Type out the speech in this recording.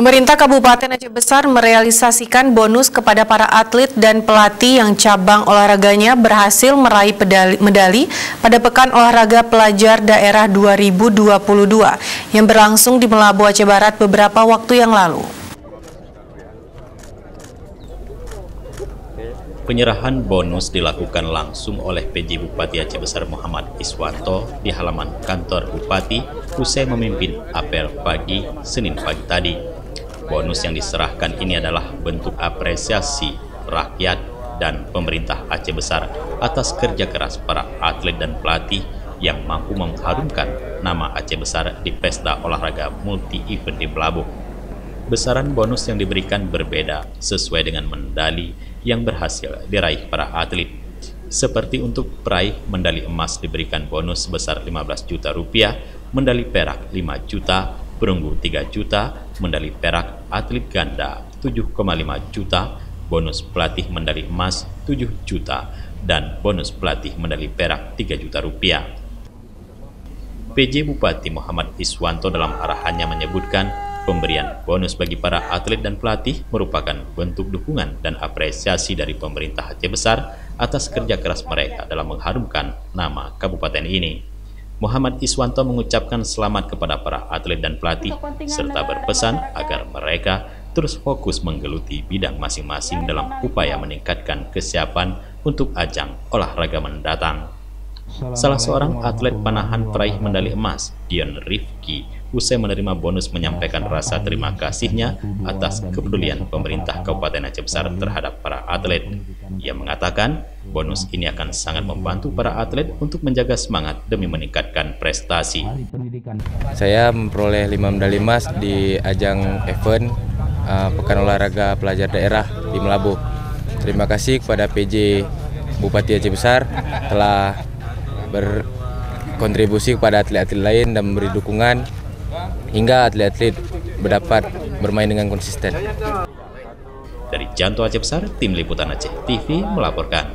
Pemerintah Kabupaten Aceh Besar merealisasikan bonus kepada para atlet dan pelatih yang cabang olahraganya berhasil meraih medali pada Pekan Olahraga Pelajar Daerah 2022 yang berlangsung di Melabu Aceh Barat beberapa waktu yang lalu. Penyerahan bonus dilakukan langsung oleh PJ Bupati Aceh Besar Muhammad Iswanto di halaman kantor Bupati usai memimpin apel pagi Senin pagi tadi. Bonus yang diserahkan ini adalah bentuk apresiasi rakyat dan pemerintah Aceh Besar atas kerja keras para atlet dan pelatih yang mampu mengharumkan nama Aceh Besar di pesta olahraga multi-event di Melabu. Besaran bonus yang diberikan berbeda sesuai dengan medali yang berhasil diraih para atlet. Seperti untuk peraih medali emas diberikan bonus sebesar 15 juta rupiah, medali perak 5 juta, perunggu 3 juta, medali perak atlet ganda 7,5 juta, bonus pelatih medali emas 7 juta, dan bonus pelatih medali perak 3 juta rupiah. PJ Bupati Muhammad Iswanto dalam arahannya menyebutkan pemberian bonus bagi para atlet dan pelatih merupakan bentuk dukungan dan apresiasi dari pemerintah Aceh Besar atas kerja keras mereka dalam mengharumkan nama kabupaten ini. Muhammad Iswanto mengucapkan selamat kepada para atlet dan pelatih, serta berpesan agar mereka terus fokus menggeluti bidang masing-masing dalam upaya meningkatkan kesiapan untuk ajang olahraga mendatang. Salah seorang atlet panahan peraih medali emas, Dion Rifki, usai menerima bonus menyampaikan rasa terima kasihnya atas kepedulian pemerintah Kabupaten Aceh Besar terhadap para atlet. Ia mengatakan bonus ini akan sangat membantu para atlet untuk menjaga semangat demi meningkatkan prestasi. Saya memperoleh 5 medali emas di ajang event Pekan Olahraga Pelajar Daerah di Melabu. Terima kasih kepada PJ Bupati Aceh Besar telah berkontribusi kepada atlet-atlet lain dan memberi dukungan hingga atlet-atlet dapat bermain dengan konsisten. Dari Janto Aceh Besar, Tim Liputan Aceh TV melaporkan.